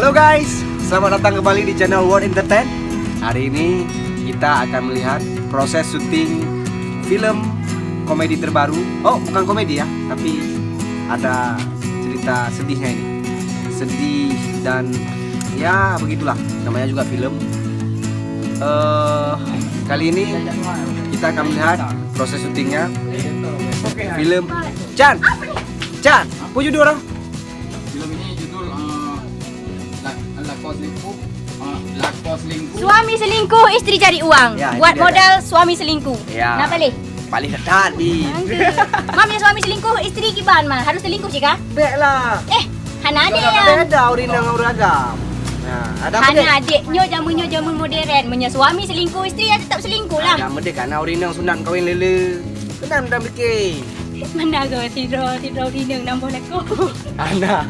Halo guys, selamat datang kembali di channel World Entertain. Hari ini kita akan melihat proses syuting film komedi terbaru. Oh, bukan komedi ya, tapi ada cerita sedihnya ini. Sedih dan ya begitulah, namanya juga film. Kali ini kita akan melihat proses syutingnya film Chan, puju dulu orang. Film ini judul Lakos Selingkuh. Suami selingkuh, isteri cari uang. Ya, Buat itu dia, modal suami selingkuh. Ya. Nak balik? Paling tadi. Mam yang suami selingkuh, isteri kiban mah harus selingkuh sih kah? Beklah. Hana adik yang. Beda urin yang beragam. Nah, ada apa Hana adiknya jamun modern. Punya suami selingkuh, isteri ya tetap selingkuh lah. Ada mede kan urin yang sunat kawin lele. Kenapa dah mikir? Mana ke tidur rinang nambah leko. Ana.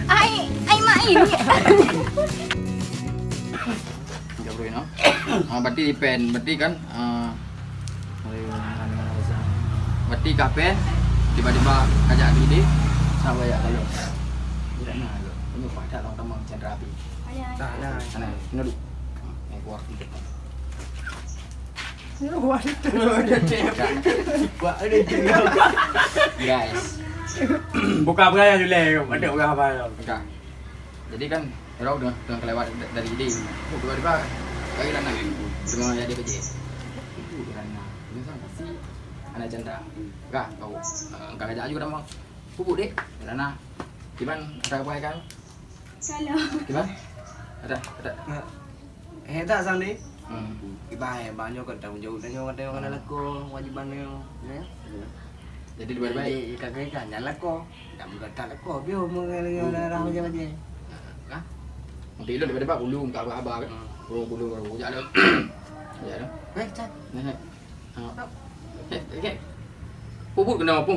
Ai main. Jauhin no. Berarti di pen, berarti kan berarti kapen tiba-tiba ajak ide sama ya kalau tidak nah lo ini pada teman-teman cendera api Nah. sana ini dulu keluar guys Buka apa ya Jule? Ada buka apa ya? enggak jadi kan orang udah kelewat dari ide tiba-tiba kayak anak dengan jadi kerja itu karena ini kan pasti anak cendera enggak kau enggak ngajak juga sama pupuk dek karena gimana ada apa kan Kalau gimana ada Tak sandi. hmm. Ibae banyak kan tanggung jawab dengan orang yang nak ko wajibannya ya. Jadi tiba-tiba Kakek kan nyala ko. Tak berkata lah ko bio mengenai orang aja. Hah? Nanti itu tiba-tiba gulung tak apa kan. Gulung ya ada. Ya ada. Chan. Nah. Pupuk kena apa?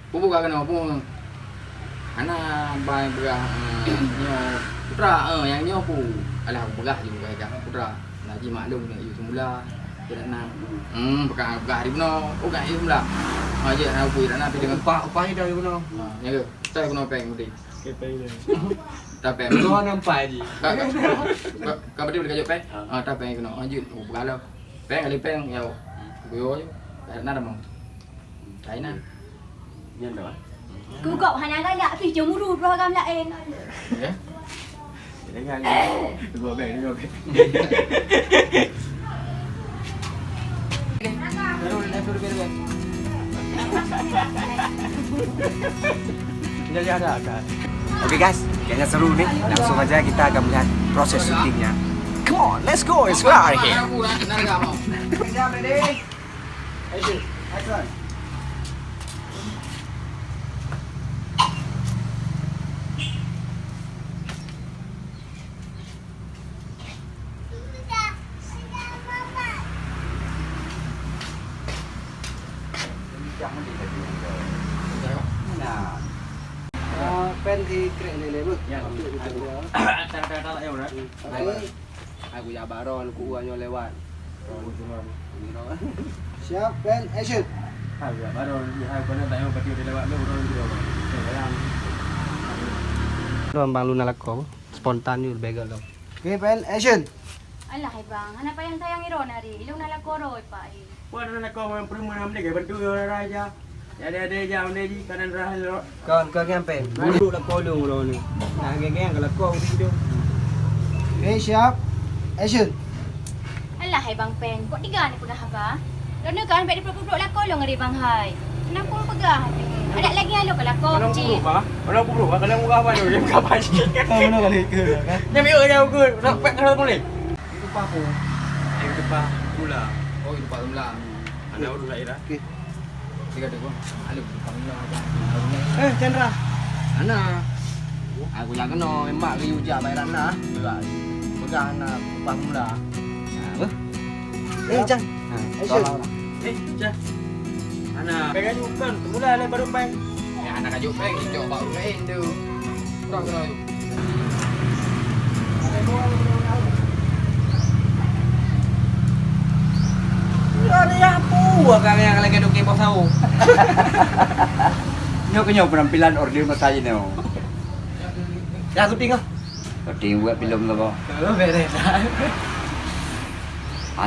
Pupuk kena apa? Anak bayi berah nyo putra yang nyo pu. Alah berah juga kan putra. Lagi maklum nak you semula. Tidak nak. Berah hari benar. Oh kan you semula. Aje nak pu dah nak dengan Upah dah you no. ya ke. Saya kena peng mesti. Kita ini. Tak peng. Kau nampak je. Kau betul boleh kajuk peng? Tak peng kena. Anjut. Oh bergalau. Peng kali peng ya. Goyo je. Tak nak dah mau. Tak nak. Yang dah. gugok hana galak pi jomuru program lain. Ya. Jangan. Dua beg. Jadi ada kan. Oke guys, kayaknya seru nih. Langsung aja kita akan melihat proses syutingnya. Come on, let's go. It's right here. Aku nak enggak mau. Siap, ready? Action. Action. Nah. Pen di krek lele bu. Ya. Kata-kata lah ya udah. Aku ya baron ku uanyo lewat. Cuma. Siap, pen action. Agak baru aku pernah tanya berarti udah lewat lu orang juga. Lu bang lu nalak ko. Spontan yun begal lo. Okay, pen action. Alah bang, hana pa yang sayang iron hari. Ilong nalakoro pa eh. Wah, nak kau yang perlu mana mereka bantu orang raja. Ada jam ni di kanan rahal. Kawan kau pen. Duduk lah kolong orang ni. Nak geng-geng kalau kau video. Okay, siap. Action. Alah bang pen, kok tiga ni pun dah apa? Lalu kan baik dipeluk-peluk lah kolong hari bang hai. Kenapa pun pegah? Ada lagi alo kalau kau Kalau cik. buruk ah. Kalau buruk ah kalau muka apa tu dia muka apa sih? Mana kali ke kan? Yang biar dia aku nak pek kalau boleh. Itu apa aku? Yang depan pula. Oh, itu Pak Tumla. Ada urus lagi dah. Okay. Tiga tu gua. Alu Pak Tumla aja. Chandra. Ana. Aku yang kena emak ke Yuja bayaran nah. Pegang anak upah mula. Apa? Chan. Action. Cah. Ana, pegang juga mula lah baru peng. Ya anak kajuk peng hijau baru main tu. Orang kena tu. Ada yang apa kan yang lagi dok bos tahu. Nyo penampilan order mas saya no. Ya syuting ah. Order buat film tu kok. Beres dah.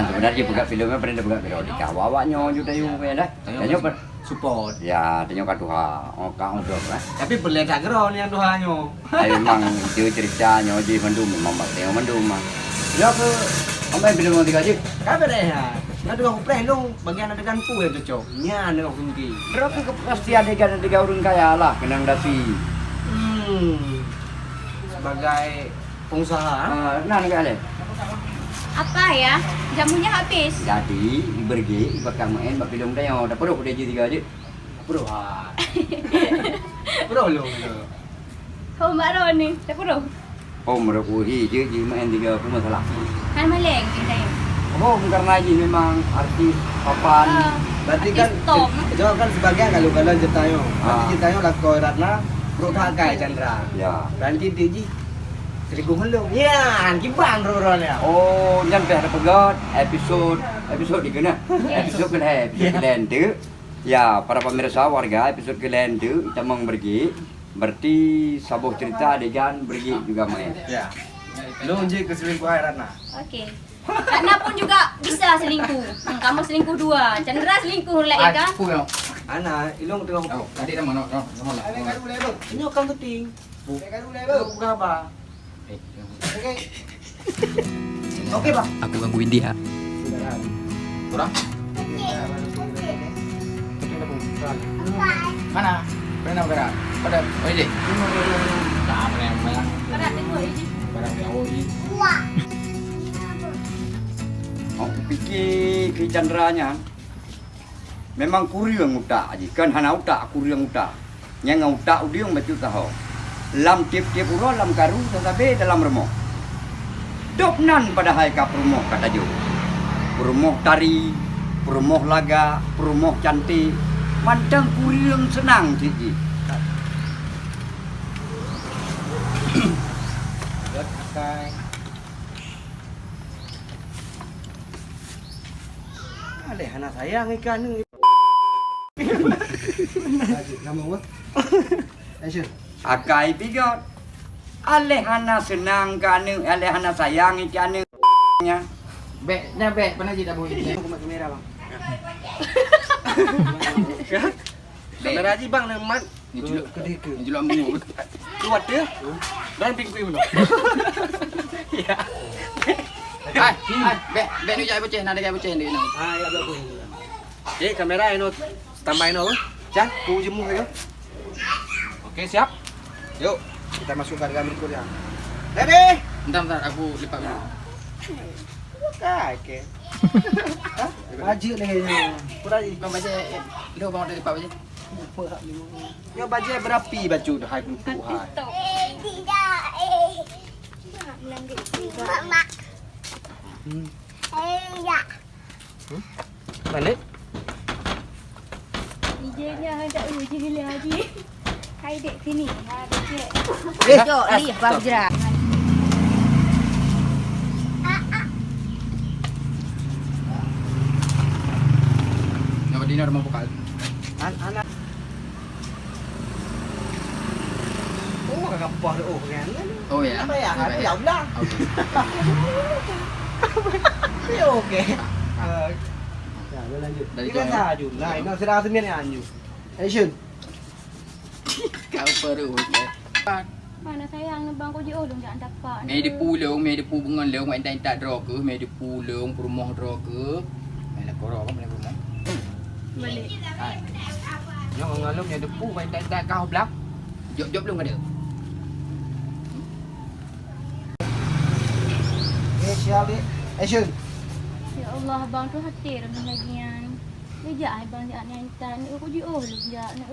Sebenarnya buka filmnya pernah buka periodika. Awaknya juga yung kaya dah. Tanyo Support. ya tanyo katuha. Ka untuk lah. Tapi boleh tak geron yang tuhanyo. Ay memang itu ceritanya di Bandung memang tengok Bandung mah. Ya ke sampai film tiga je. Kan beres ah. Nak aku plan dong bagian adegan pu yang cocok. Nya ada aku kunci. Berapa pasti adegan urun kaya lah kenang dasi. Sebagai pengusaha. Nah ni kali. Apa ya? Jamunya habis. Jadi pergi bakal main bak film dah dah perlu dia tiga je. Bro ha. Bro lo. Kau Mbak Roni, tak perlu. Oh merukuhi je main tiga aku masalah. Kan maleng kita. Oh karena ini memang artis papan. Berarti kan Top. jauh kan sebagai kalau ceritanya. Berarti Ah. ceritanya lakoi Ratna Bro Thakai Chandra. Ya. Dan kita ji Seribu hello. Ya, kibang roron ya. Oh, nyampe ada pegat episode di kena. Episode kalian tu. Ya, para pemirsa warga episode kalian tu kita mau pergi. Berarti sebuah cerita adegan pergi juga main. Ya. Lo je ke selingkuhan Ratna. Okey. Ratna pun juga bisa selingkuh. Kamu selingkuh dua. Chandra selingkuh lah ya kan? Aku yang. Ana, ilong tengah Oh, adik nama no lah. Ini kan penting. Bukan apa. Oke, Pak. Aku gangguin dia. Kurang? Mana? Mana berapa? Pada, oh ini. Nah, mana yang mana? Berat tengok ini. Barang yang ini. Aku fikir ke Chandranya memang kuriang utak aja kan hana utak kuriang utak. Yang utak udiung betul tahu. Lam tiap-tiap uro lam karu tetapi dalam remok. Dopnan pada hai ka perumoh kata jo. Perumoh tari, perumoh laga, perumoh cantik. Mantang kuriang senang siji. Aleh anak sayang ikan ni. Nama apa? Asyik. Akai pigot. Alehana senang kanu, alehana sayang ikanu nya. Bek, pernah jadi dah boleh. Aku mak kamera bang. Kamera aja bang lemat. Ni juluk, Kedeka. ni juluk ambu. Kuat dia. Dan pingkui mana? Ya. Bek ni jaya pecah, nak ada jaya pecah ni. Ah ya belakang. Eh kamera ini tambah ini apa? Cang, ku jemu saja. Oke siap. Yuk kita masukkan ke berikutnya. Ready? Bentar, aku lipat dulu. Oke. Baju lagi. Kurang lagi. Bang baca, lu bang ada lipat baca. Ya baju berapi baju dah hai kutu hai. Balik. DJ nya tak uji lagi. Hai dek sini. Ha dek. Eh, Jom Ali Fajra. Nama Dina rumah pokal. Anak. Oh, kakak pah tu. Oh, kan. Oh ya. Apa ya? Aku jauh lah. Ya okey. Ya, lanjut. Dari Kita tu, saja. Nah, ini sudah sembilan yang anju. Action. Kau perlu. Mana sayang bang ko je ulung jangan dapat. Mai di pulung, mai di bungan leung, mai tak draw ke, mai di pulung, rumah draw ke. Mai lah korang mai rumah. Balik. Hai. Yang ngalung yang depu mai tak kau belak. Job belum ada. Siap ni. Action. Ya Allah bang tu hati dengan lagian. Dia ai bang jak ni tan aku je ulung jak nak.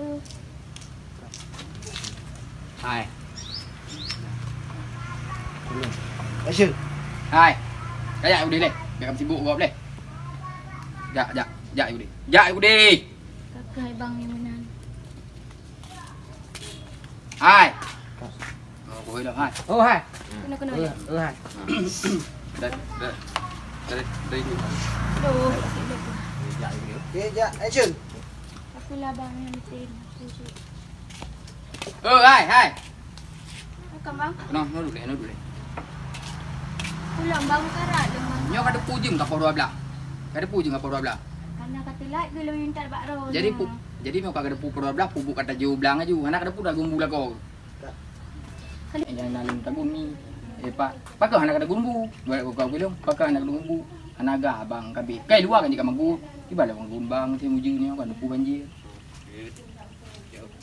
Hai. Action. Hai. Kayak udah leh. Jangan sibuk kau boleh. Jak udah. Jak udah. Kakak bang ni menan. Hai. Oh, boleh dah hai. Oh, hai. Kena. Hai. Dari ni. Aduh. Okey, ya, action. Aku lah bang yang betul. Aku je. Hai. Bukan bang. No dulu deh. Pulang bang karat dong bang. Nyo kada puji ngapa dua belah. Kada puji ngapa dua belah. Karena kata like dulu yang tak bakro. Jadi mau kagak ada pu dua belah, pu kata jauh belang aja. Anak ada pu dah gumbu lah kau. Yang nalim tabun ni. Pak kau anak ada gumbu. Kau bilang, pak kau anak ada gumbu. Anak abang kabi. Kai dua kan jika magu. Tiba lah bang bang tu muji ni kan pu banjir.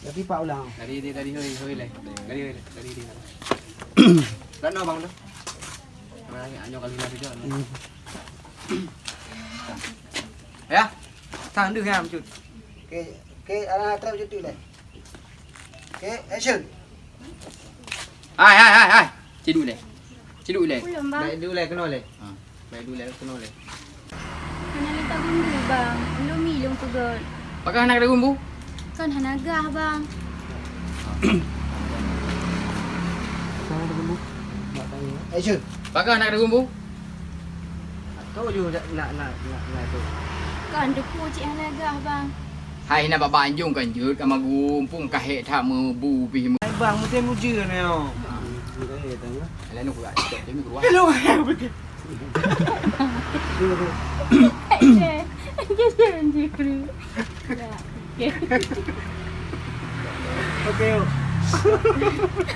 Tapi Pak ulang. Dari hoi le. Dari. Kan no bang tu. Mana anyo kali lagi tu. Ya. Tahan dulu ya cut. Okay, anak trap cut le. Okay, action. Hai. Ciduk le. Pulang bang. Baik dulu le kena le. Baik dulu le kena le. Hana minta gumbu bang. Belum milung pegal. Pak kau anak ada gumbu? Kan hanagah bang. Action. Pak kau anak ada gumbu? Kau juga nak tu. Kan depu cik hanagah bang. Hai nak bapak anjung kan je sama gumpung kahek tak mebu pi. Bang, mesti muji ni oh. Lain aku kat dia mi keluar. Hello, betul. Just anjir kru. Okay.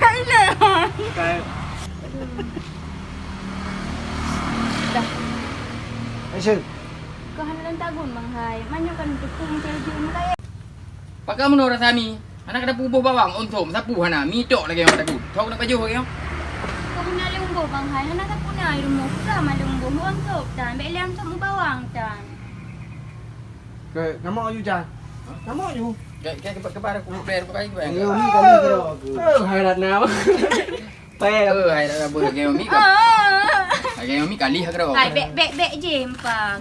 Alah. Kau. Dah. Action. Kau hana lang tagun bang hai. Manyo kan depu mencaju mulai. Pak kau menurut kami, anak ada pubuh bawang untung sapu hana mi tok lagi orang takut. Tahu nak baju ke? Kau hana lumbu bang hai. Hana tak punai rumah. Sama lumbu huang top dan belam top mu bawang dan. Ke, nama you Jan. Nama you. Kayak kepada aku player pakai gue. Yo ni kami kira. Hairat nama. Pai. Hai dah ber game mi kau. Game mi kali hak dah. Hai bek je pang.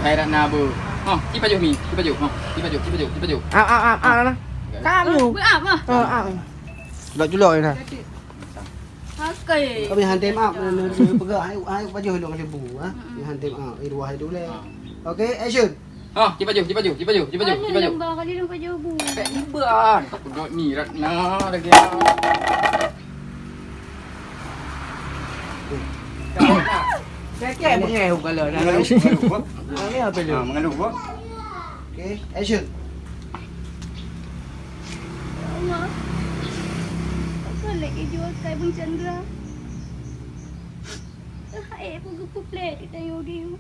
Hai dah na bu. Ci baju mi, ci baju. Ci baju. Nah. Kamu. Berap ah. Lok julok ni dah. Okey. Kami hantim up pegak ai baju helok kali bu ah. Hantim up ruah dulu le. Okay, action. Ci baju. Lembah kali lu baju bu. Iban. Tak duduk ni Ratna lagi. Kek mengehu kalau dah. Ni apa lu? Mengalu gua. Okay, action. Allah. Aku lagi jual kai Bung Chandra. Hai aku play kita yodi.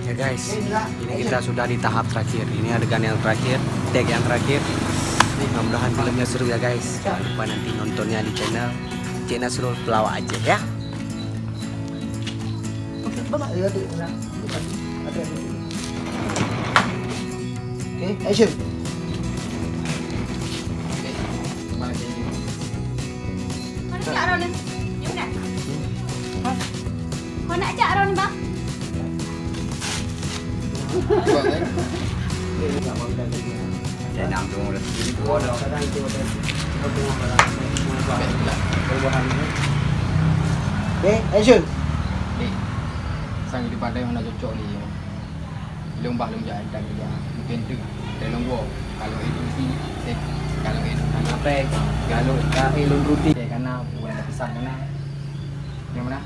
Ya guys, ini kita sudah di tahap terakhir. Ini adegan yang terakhir, tag yang terakhir. Mudah-mudahan filmnya seru ya guys. Jangan lupa nanti nontonnya di channel Cik Nasrul Pelawak aja ya. Oke, action. Kau nak arah ni? Jom nak. Kau nak ajak arah ni bang? Jangan tu orang sini gua dah. Oke, action. Sang di pandai mana cocok ni. Lembah lembah dan dia mungkin tu dalam gua. Kalau itu si kalau itu apa? Kalau ilun ruti karena bukan pesan mana. Yang mana?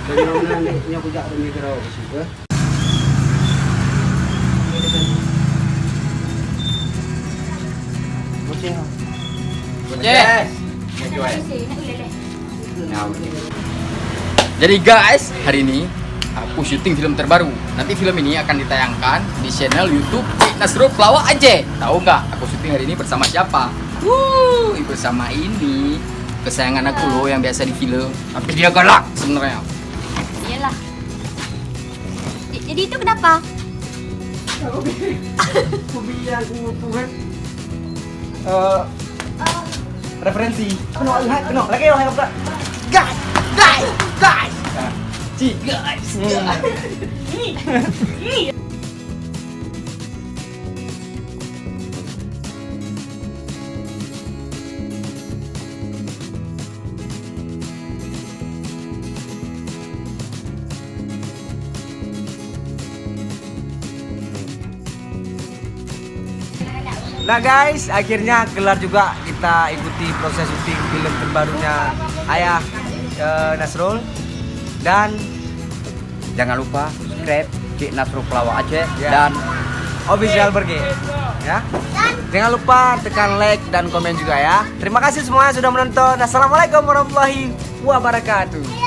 Jadi mana ni aku jak demi kau siapa? Macam Yes. Nak Jadi guys, hari ini aku syuting film terbaru. Nanti film ini akan ditayangkan di channel YouTube Cik Nasrul Pelawak aja. Tahu nggak? Aku syuting hari ini bersama siapa? Bersama ini kesayangan aku loh yang biasa di film. Tapi dia galak sebenarnya. Iyalah. Jadi itu kenapa? Kubiar aku kan. Referensi. Kena lagi orang yang guys. Cik guys. Nah guys, akhirnya kelar juga kita ikuti proses syuting film terbarunya Ayah Nasrul. Dan Jangan lupa subscribe Cik Nasrul Pelawak Aceh Ya. dan official Berge ya. Jangan lupa tekan like dan komen juga ya. Terima kasih semua yang sudah menonton. Assalamualaikum warahmatullahi wabarakatuh.